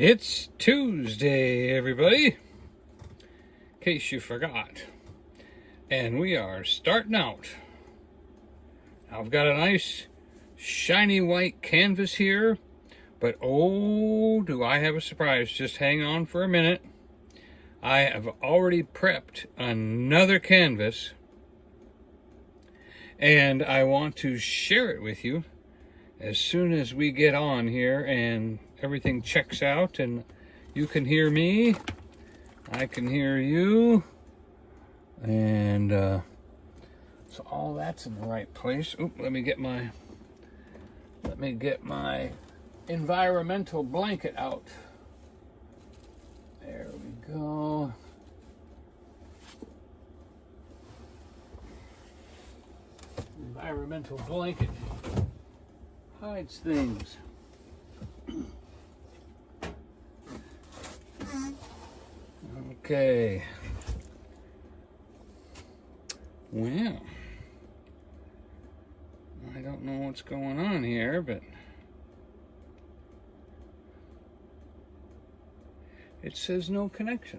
It's Tuesday, everybody, in case you forgot. And we are starting out. I've got a nice shiny white canvas here, but oh, do I have a surprise. Just hang on for a minute. I have already prepped another canvas, and I want to share it with you as soon as we get on here and everything checks out and you can hear me, I can hear you, and so all that's in the right place. Oop, let me get my environmental blanket out. There we go. Environmental blanket hides things. Okay. Well, I don't know what's going on here, but it says no connection.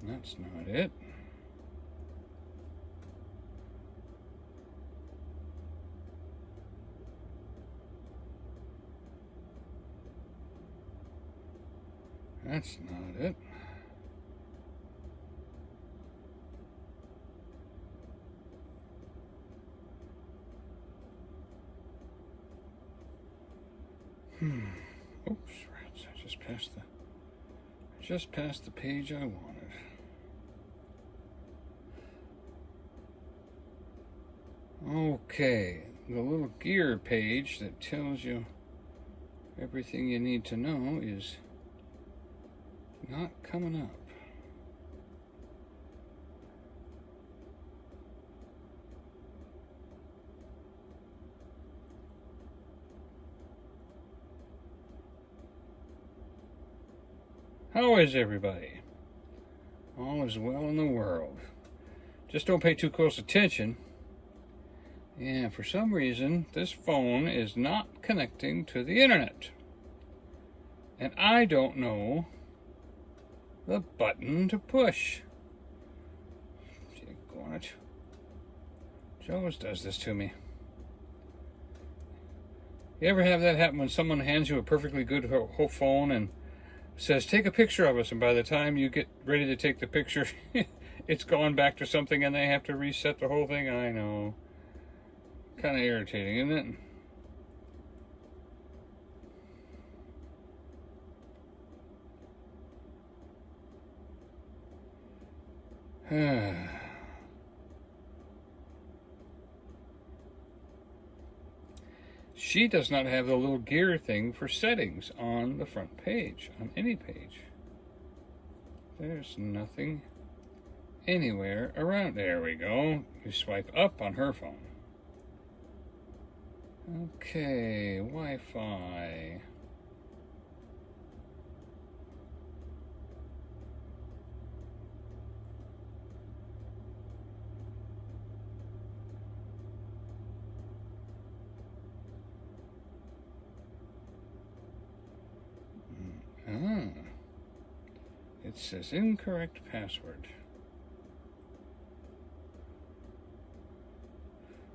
That's not it. That's not it. Oops, rats, I just passed the page I wanted. Okay, the little gear page that tells you everything you need to know is not coming up. How is everybody? All is well in the world. Just don't pay too close attention. Yeah, for some reason, this phone is not connecting to the internet. And I don't know the button to push. Go on it. Joe's does this to me. You ever have that happen when someone hands you a perfectly good whole phone and says, take a picture of us, and by the time you get ready to take the picture, it's gone back to something and they have to reset the whole thing? I know. Kind of irritating, isn't it? She does not have the little gear thing for settings on the front page, on any page. There's nothing anywhere around. There we go. You swipe up on her phone. Okay, Wi-Fi. It says incorrect password.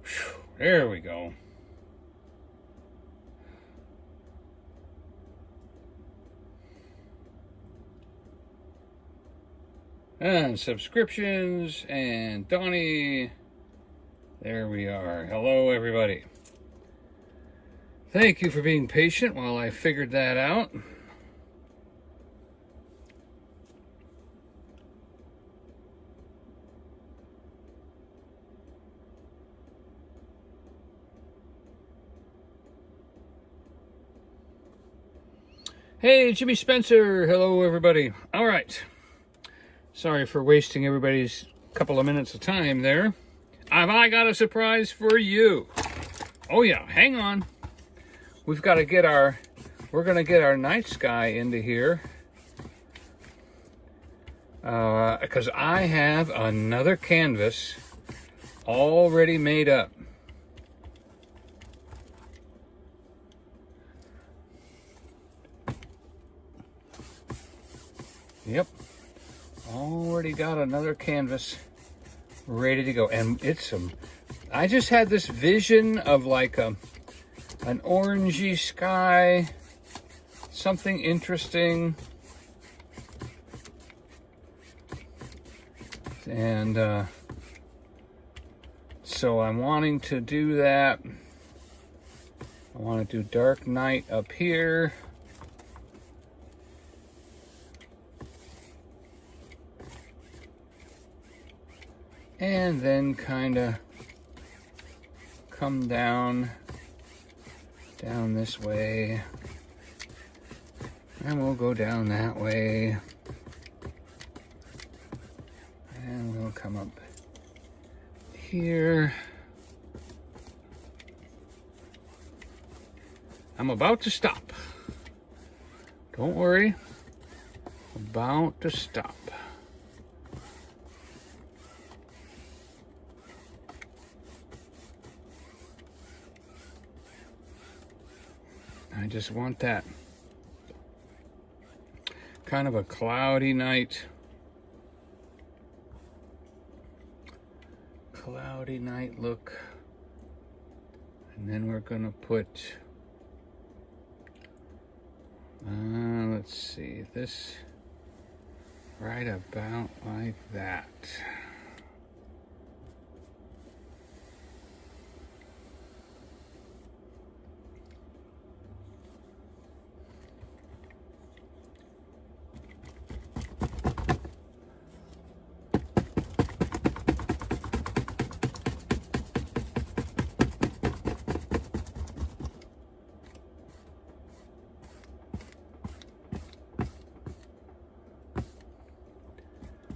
Whew, there we go. And subscriptions and Donny. There we are. Hello, everybody. Thank you for being patient while I figured that out. Hey, Jimmy Spencer. Hello, everybody. All right. Sorry for wasting everybody's couple of minutes of time there. Have I got a surprise for you? Oh, yeah. Hang on. We've got to get we're going to get our night sky into here. because I have another canvas already made up. Yep, already got another canvas ready to go, and I just had this vision of like an orangey sky, something interesting, and so I'm wanting to do that. I want to do dark night up here. And then kind of come down this way. And we'll go down that way. And we'll come up here. I'm about to stop. Don't worry. About to stop. I just want that kind of a cloudy night. Cloudy night look. And then we're gonna put, let's see, this right about like that.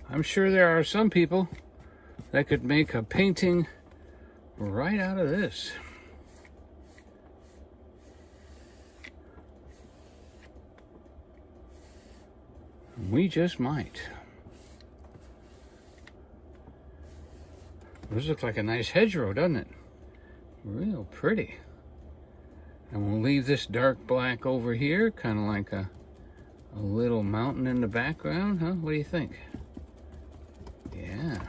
I'm sure there are some people that could make a painting right out of this. We just might. This looks like a nice hedgerow, doesn't it? Real pretty. And we'll leave this dark black over here, kind of like a little mountain in the background, huh? What do you think? Yeah,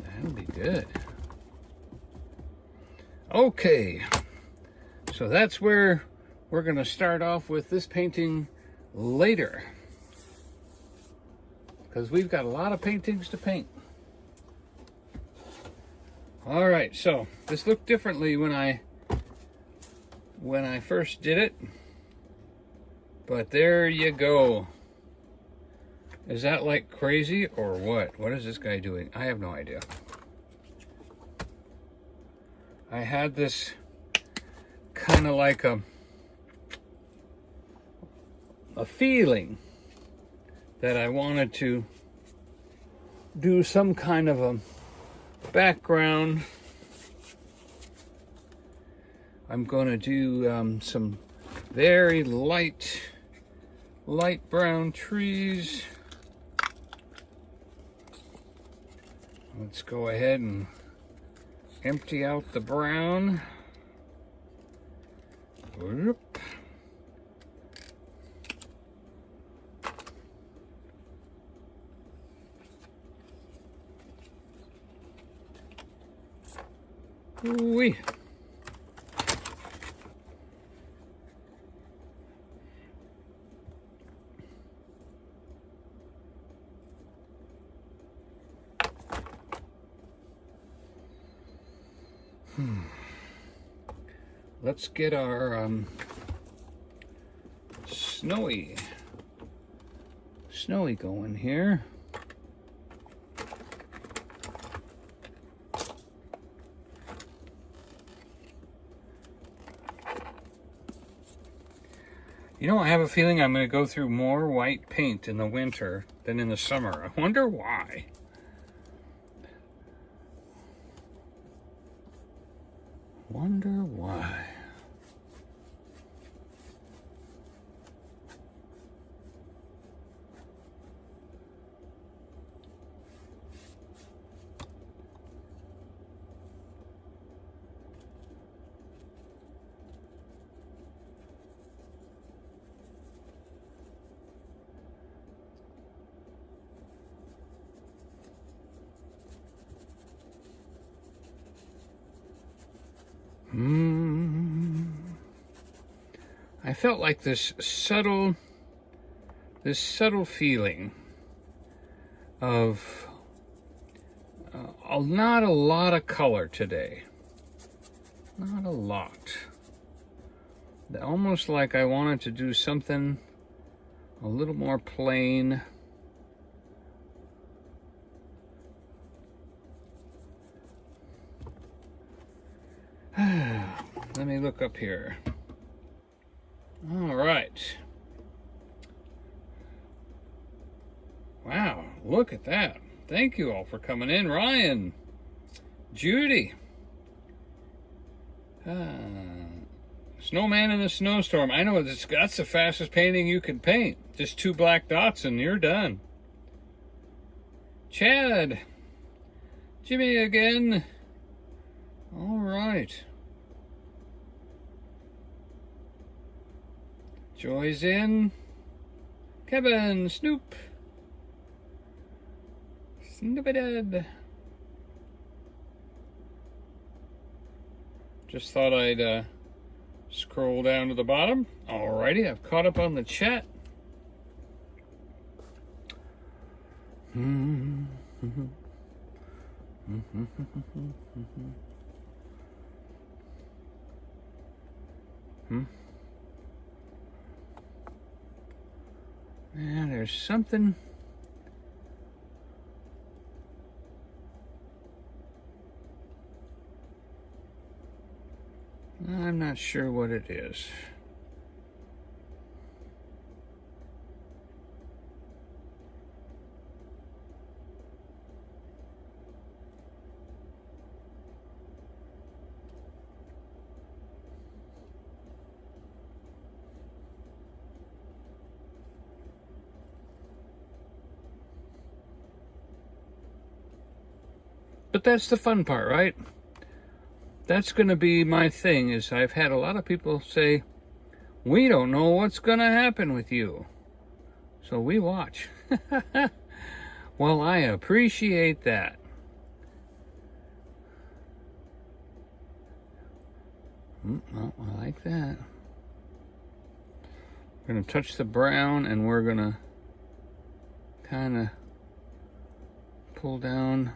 that'll be good. Okay, so that's where we're gonna start off with this painting later, because we've got a lot of paintings to paint. All right, so this looked differently when I first did it, but there you go. Is that like crazy or what? What is this guy doing? I have no idea. I had this kind of like a feeling that I wanted to do some kind of a background. I'm going to do some very light brown trees. Let's go ahead and empty out the brown. Whoop. Ooh-wee. Let's get our snowy going here. You know, I have a feeling I'm going to go through more white paint in the winter than in the summer. I wonder why. Wonder why. I felt like this subtle feeling of not a lot of color today. Not a lot. Almost like I wanted to do something a little more plain. Let me look up here. All right. Wow, look at that. Thank you all for coming in. Ryan, Judy, Snowman in a Snowstorm. I know that's the fastest painting you can paint. Just 2 black dots and you're done. Chad, Jimmy again. All right. Joy's in. Kevin, Snoop. Snoopy-dad. Just thought I'd scroll down to the bottom. Alrighty, I've caught up on the chat. Yeah, there's something. I'm not sure what it is. But that's the fun part, right? That's going to be my thing, is I've had a lot of people say, we don't know what's going to happen with you. So we watch. Well, I appreciate that. Well, I like that. We're going to touch the brown and we're going to kind of pull down.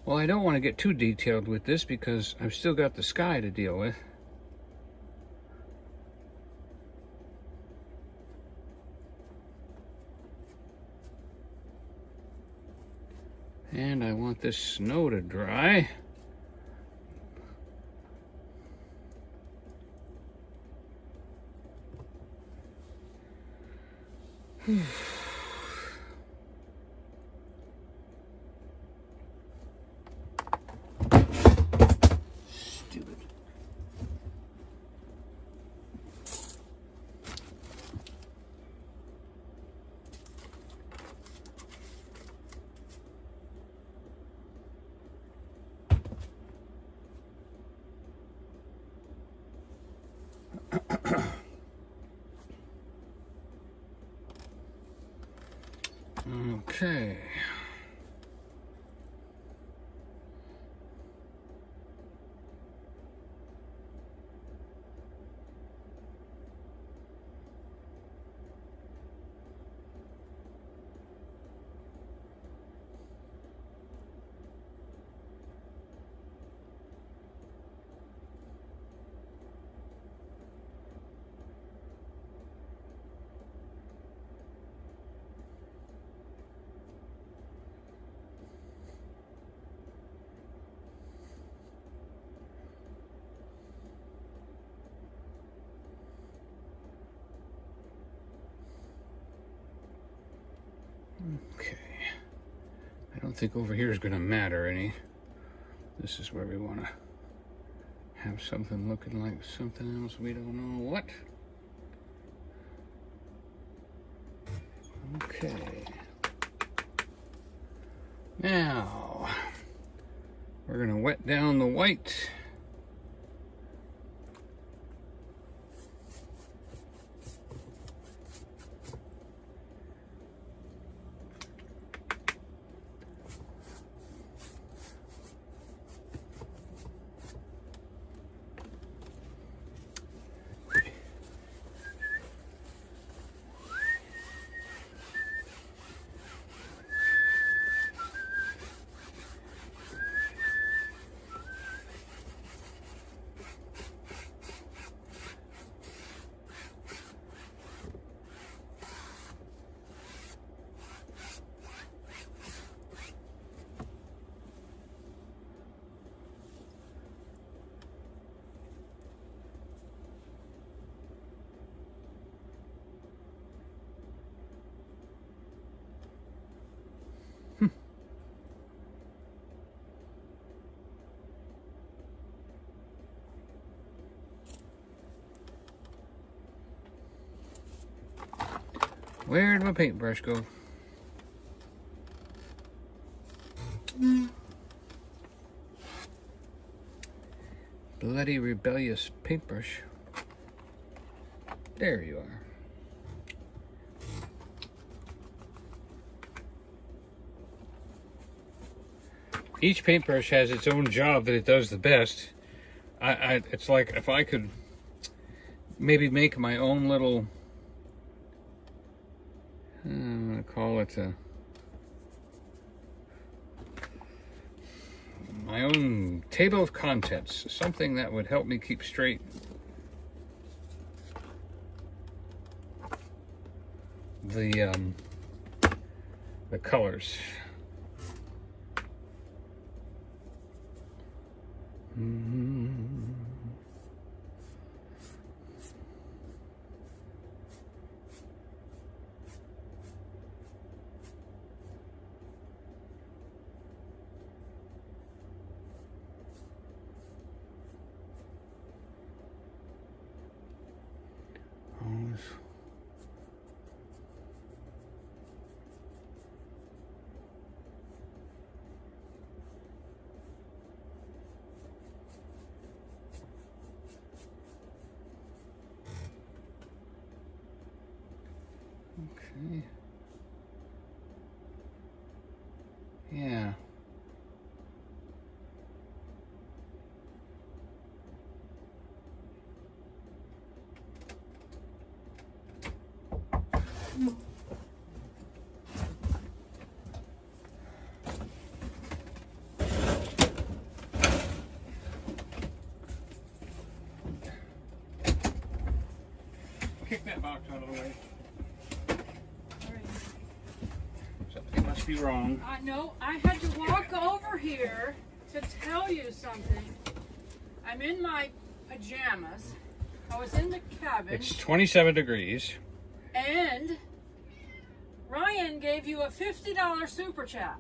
Well, I don't want to get too detailed with this because I've still got the sky to deal with. And I want this snow to dry. Stupid. Okay. Okay. I don't think over here is going to matter any. This is where we want to have something looking like something else. We don't know what. Okay. Now, we're going to wet down the white. Where did my paintbrush go? Bloody rebellious paintbrush. There you are. Each paintbrush has its own job that it does the best. It's like if I could maybe make my own little, I'm gonna call it my own table of contents, something that would help me keep straight the colors. Okay. Yeah. Kick that box out of the way. Something must be wrong. No, I had to walk over here to tell you something. I'm in my pajamas. I was in the cabin. It's 27 degrees. And Ryan gave you a $50 super chat.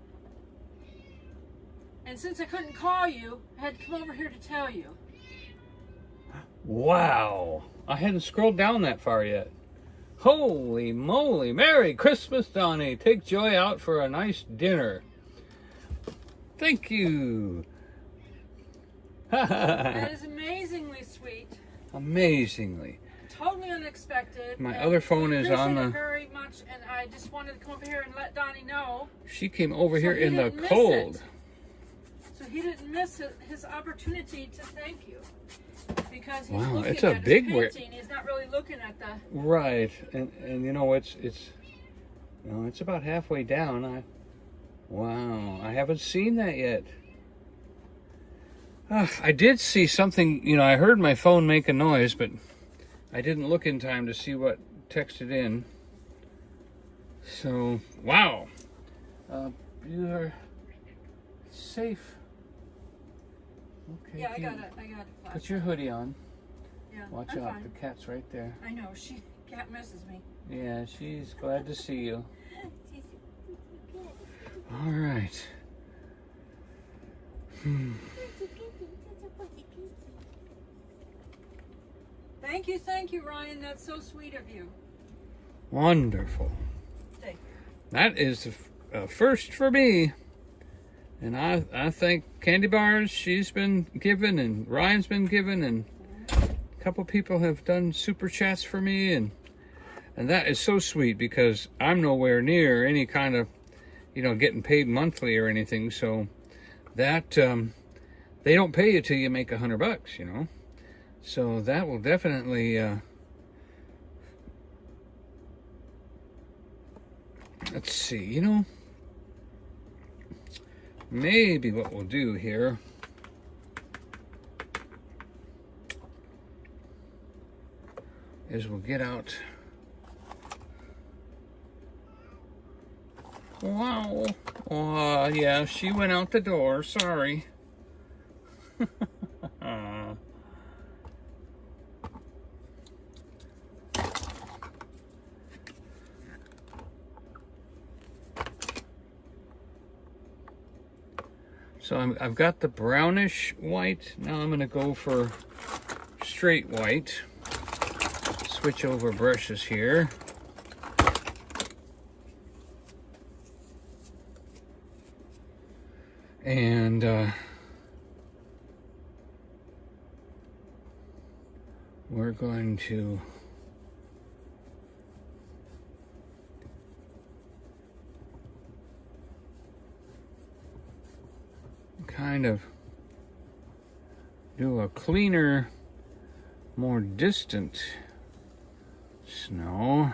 And since I couldn't call you, I had to come over here to tell you. Wow. I hadn't scrolled down that far yet. Holy moly. Merry Christmas, Donny. Take Joy out for a nice dinner. Thank you. That is amazingly sweet. Amazingly. Totally unexpected. My other phone is on the... very much, and I just wanted to come over here and let Donny know. She came over here in the miss cold. it. So he didn't miss his opportunity to thank you. Because he's looking it's a at big his painting. He's not really looking at the... Right. And you know, it's about halfway down. Wow. I haven't seen that yet. I did see something, you know, I heard my phone make a noise, but I didn't look in time to see what texted in. So, wow. You're safe. Okay. Yeah, I got it. Put your hoodie on. Yeah, Watch I'm out, fine. the cat's right there. I know, cat misses me. Yeah, she's glad to see you. All right. Thank you, Ryan. That's so sweet of you. Wonderful. Hey. That is a first for me. And I thank Candy Bars she's been given and Ryan's been given, and a couple people have done super chats for me, and that is so sweet because I'm nowhere near any kind of, getting paid monthly or anything. So that they don't pay you till you make $100, So that will definitely let's see, maybe what we'll do here is we'll get out. Wow. Oh, yeah, she went out the door. Sorry. So I've got the brownish white. Now I'm going to go for straight white. Switch over brushes here. And we're going to kind of do a cleaner, more distant snow.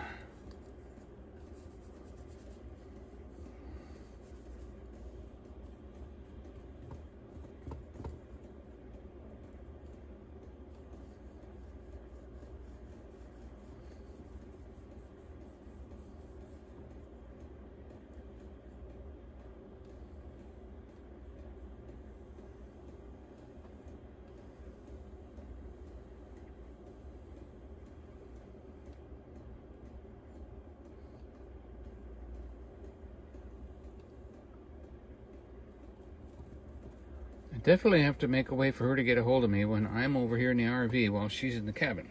Definitely have to make a way for her to get a hold of me when I'm over here in the RV while she's in the cabin.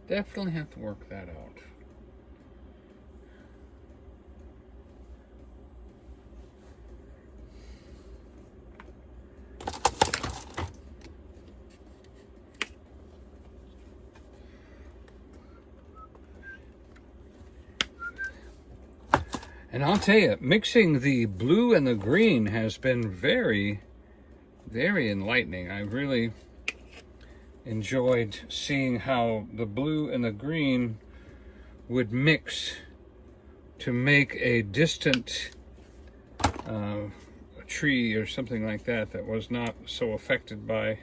Definitely have to work that out. And I'll tell you, mixing the blue and the green has been very, very enlightening. I really enjoyed seeing how the blue and the green would mix to make a distant a tree or something like that that was not so affected by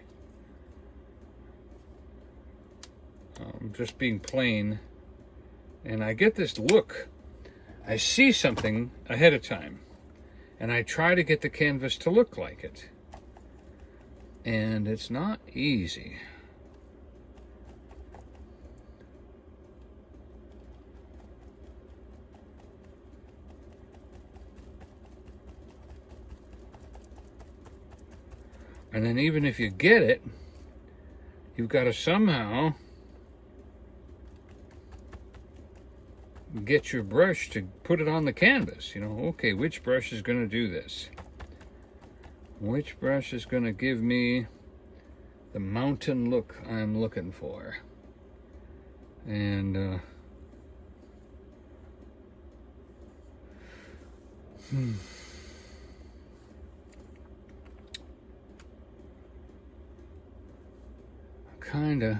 just being plain. And I get this look. I see something ahead of time, and I try to get the canvas to look like it. And it's not easy. And then even if you get it, you've got to somehow get your brush to put it on the canvas. Okay, which brush is going to do this? Which brush is going to give me the mountain look I'm looking for? And kind of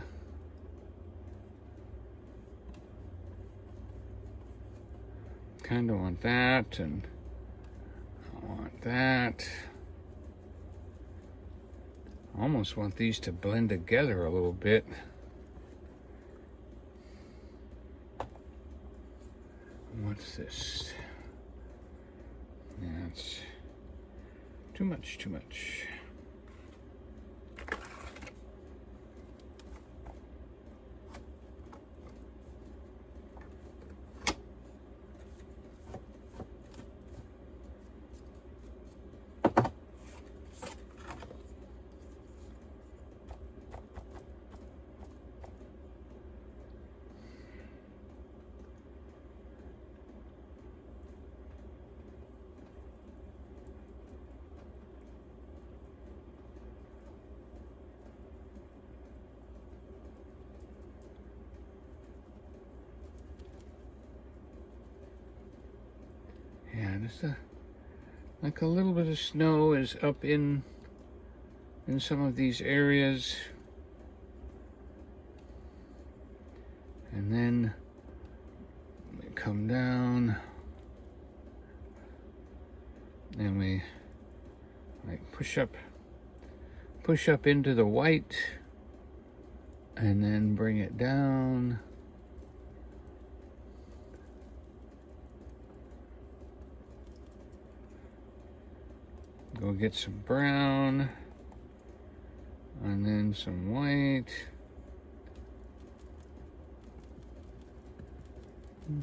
want that, and I want that. I almost want these to blend together a little bit. What's this? That's too much. like a little bit of snow is up in some of these areas. And then we come down and we like push up into the white and then bring it down. Go get some brown and then some white.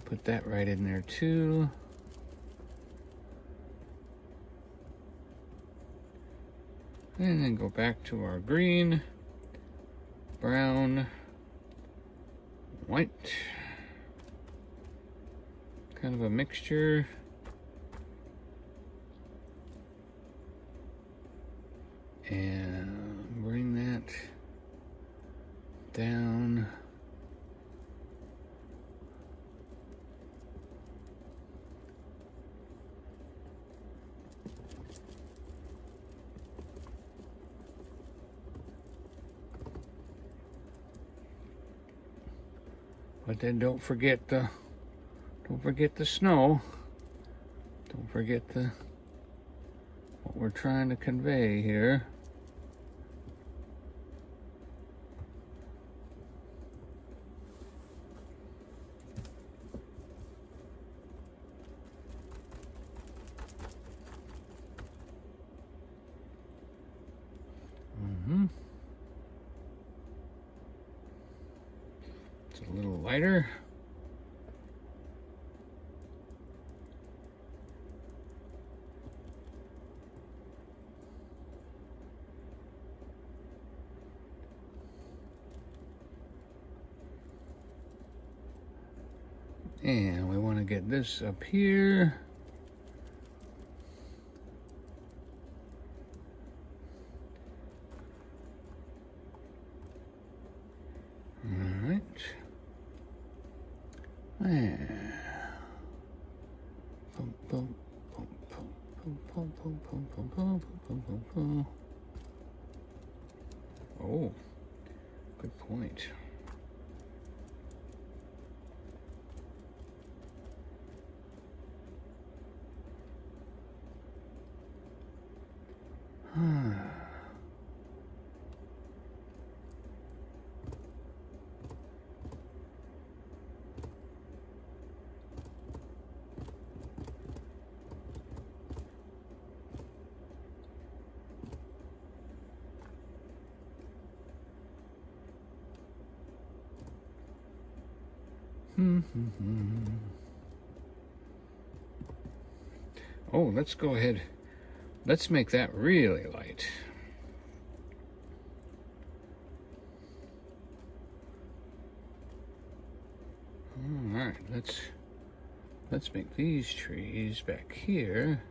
Put that right in there too. And then go back to our green, brown, white. Kind of a mixture. And bring that down. But then don't forget the snow. Don't forget what we're trying to convey here. It's a little lighter. And we want to get this up here. All right. And boom, boom, boom, boom, boom, boom, boom, boom, boom, boom, boom, boom, boom. Oh, good point. Oh, let's go ahead. Let's make that really light. All right, let's make these trees back here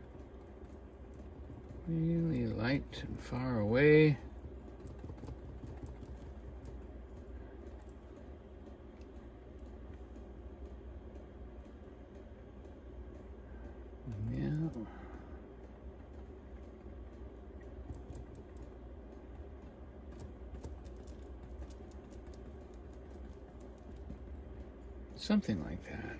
really light and far away. Something like that.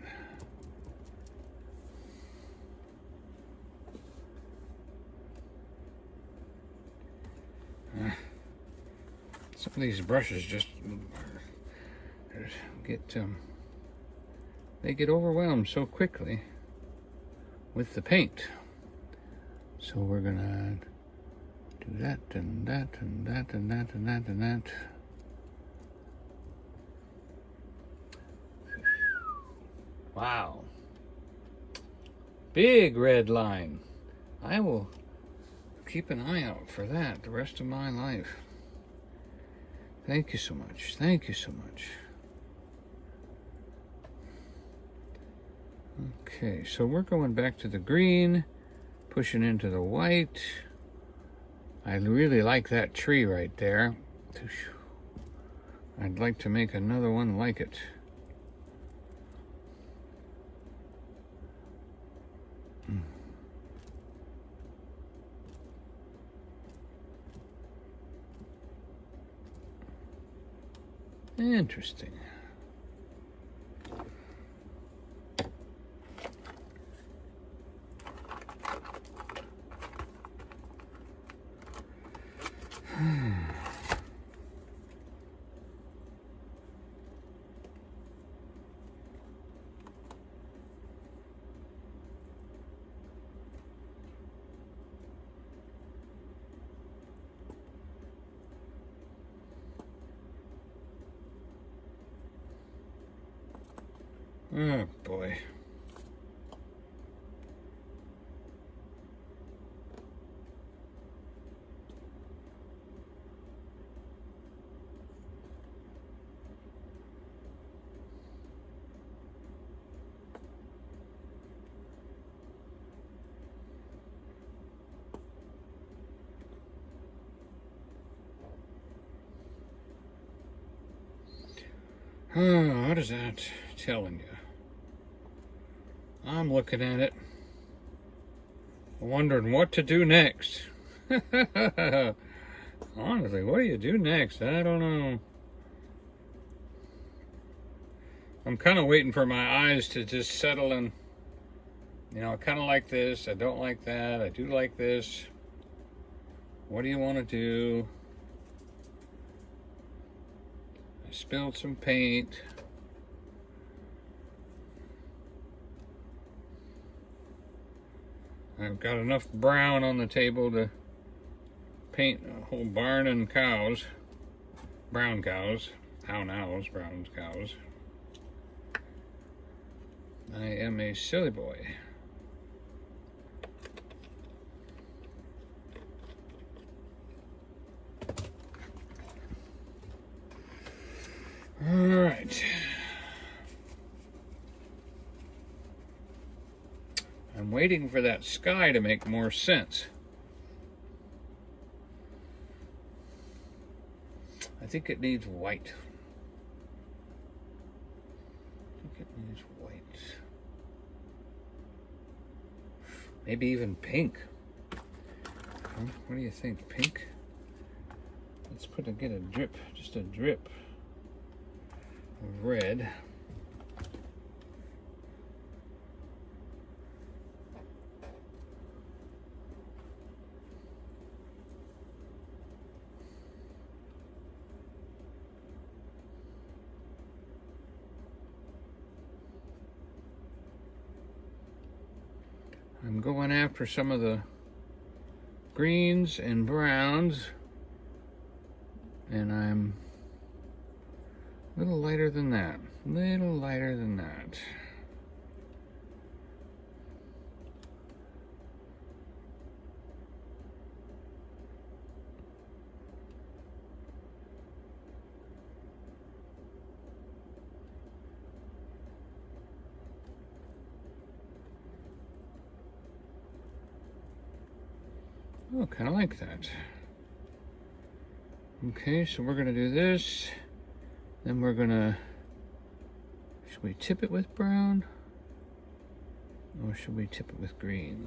Some of these brushes just they get overwhelmed so quickly with the paint. So we're gonna do that and that and that and that and that and that. Wow. Big red line. I will keep an eye out for that the rest of my life. Thank you so much. Thank you so much. Okay, so we're going back to the green, pushing into the white. I really like that tree right there. I'd like to make another one like it. Interesting. Oh boy. Oh, what is that telling you? I'm looking at it, wondering what to do next. Honestly, what do you do next? I don't know. I'm kind of waiting for my eyes to just settle in. You know, I kind of like this. I don't like that. I do like this. What do you want to do? I spilled some paint. I've got enough brown on the table to paint a whole barn and cows. Brown cows. Hound owls, brown cows. I am a silly boy. All right. I'm waiting for that sky to make more sense. I think it needs white. Maybe even pink. Huh? What do you think? Pink? Let's get a drip, just a drip of red. I'm going after some of the greens and browns, and I'm a little lighter than that. Oh, kind of like that. Okay, so we're gonna do this. Then we're gonna, should we tip it with brown? Or should we tip it with green?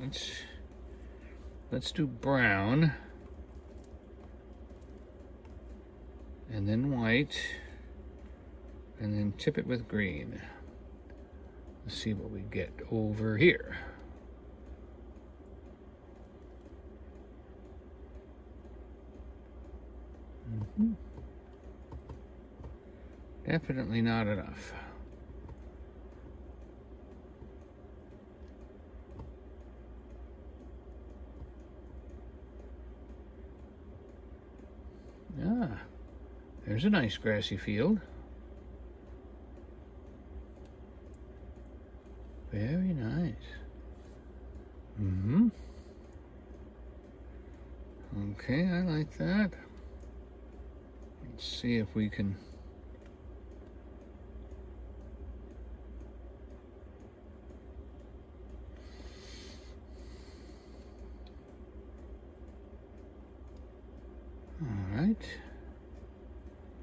Let's do brown. And then white. And then tip it with green. Let's see what we get over here. Definitely not enough. Ah, there's a nice grassy field. Very nice. Okay, I like that. Let's see if we can. All right.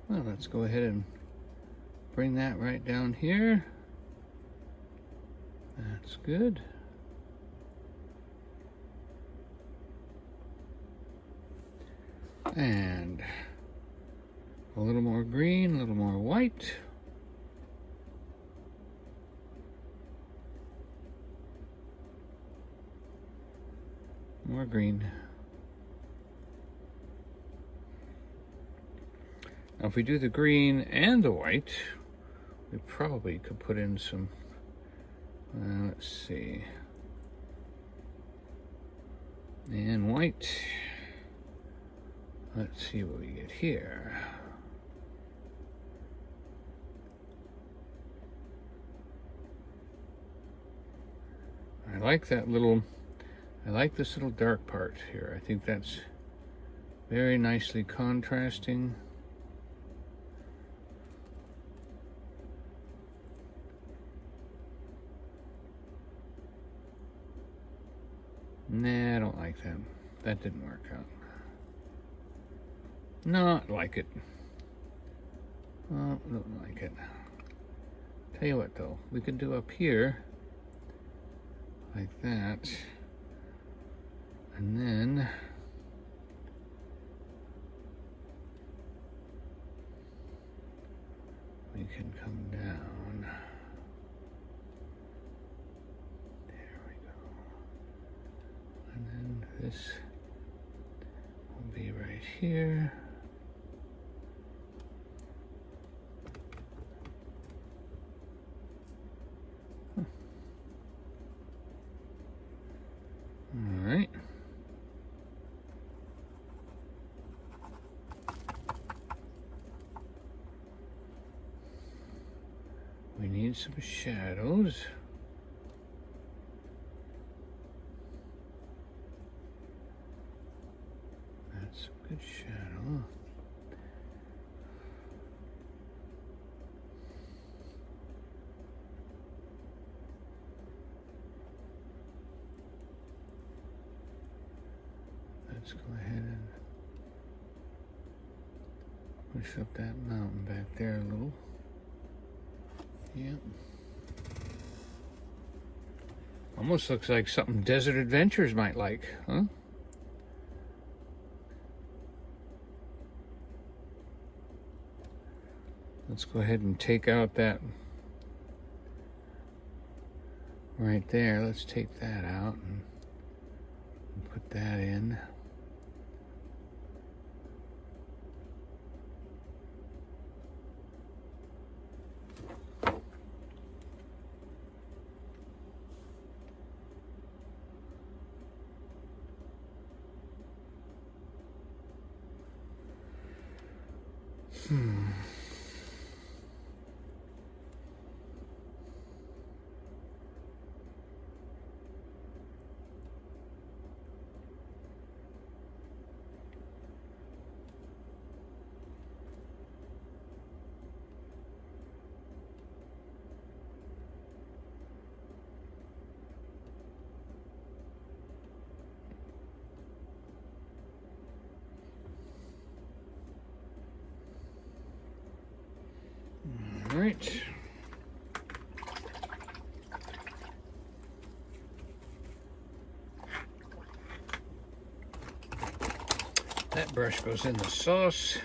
Well, let's go ahead and bring that right down here. That's good. And A little more green, a little more white. More green. Now if we do the green and the white, we probably could put in some, let's see, and white. Let's see what we get here. I like that little, I like this little dark part here. I think that's very nicely contrasting. Nah, I don't like that. That didn't work out. Not like it. Oh, don't like it. Tell you what though, we could do up here like that, and then we can come down. There we go. And then this will be right here. All right. We need some shadows. That's a good shadow. Let's go ahead and push up that mountain back there a little. Yep. Almost looks like something Desert Adventures might like, huh? Let's go ahead and take out that right there. Let's take that out and put that in. All right. That brush goes in the sauce.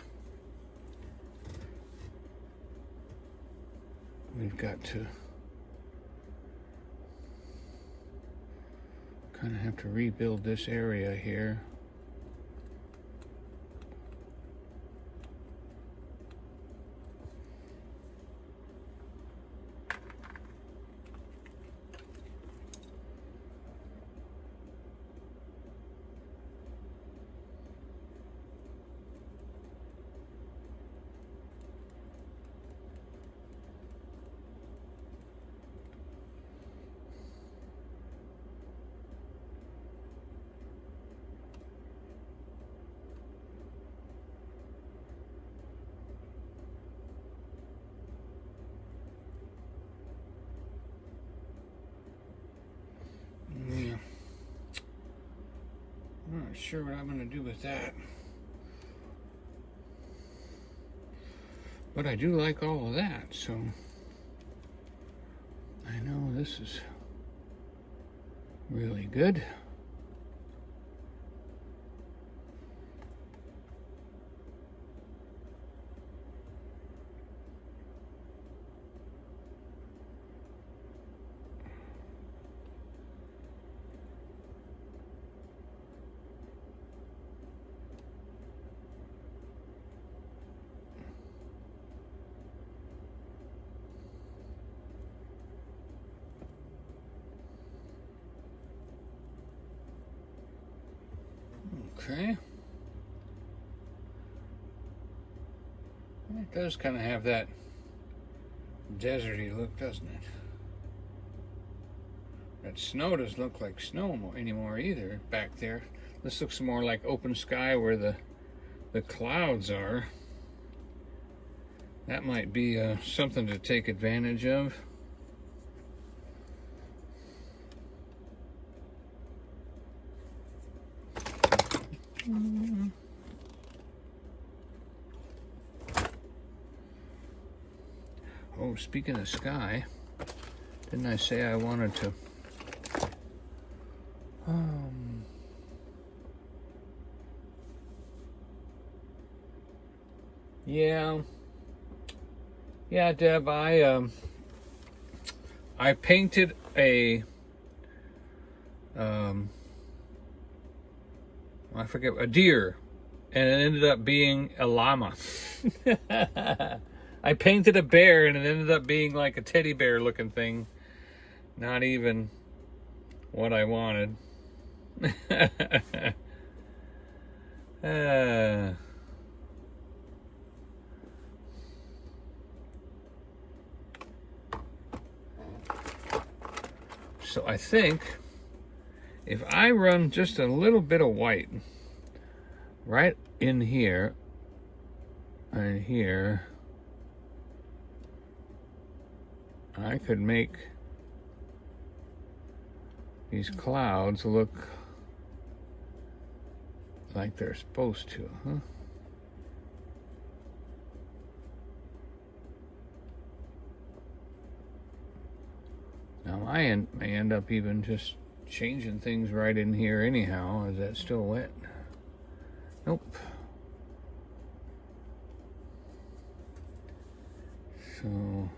We've got to kind of have to rebuild this area here. I'm not sure what I'm going to do with that. But I do like all of that, so I know this is really good. Okay. It does kind of have that deserty look, doesn't it? That snow doesn't look like snow anymore either back there. This looks more like open sky where the clouds are. That might be something to take advantage of. Oh, speaking of sky, didn't I say I wanted to yeah, Deb, I painted a I forget, a deer, and it ended up being a llama. I painted a bear and it ended up being like a teddy bear looking thing. Not even what I wanted. So I think if I run just a little bit of white right in here and here, I could make these clouds look like they're supposed to, huh? Now I may end up even just changing things right in here anyhow. Is that still wet? Nope. So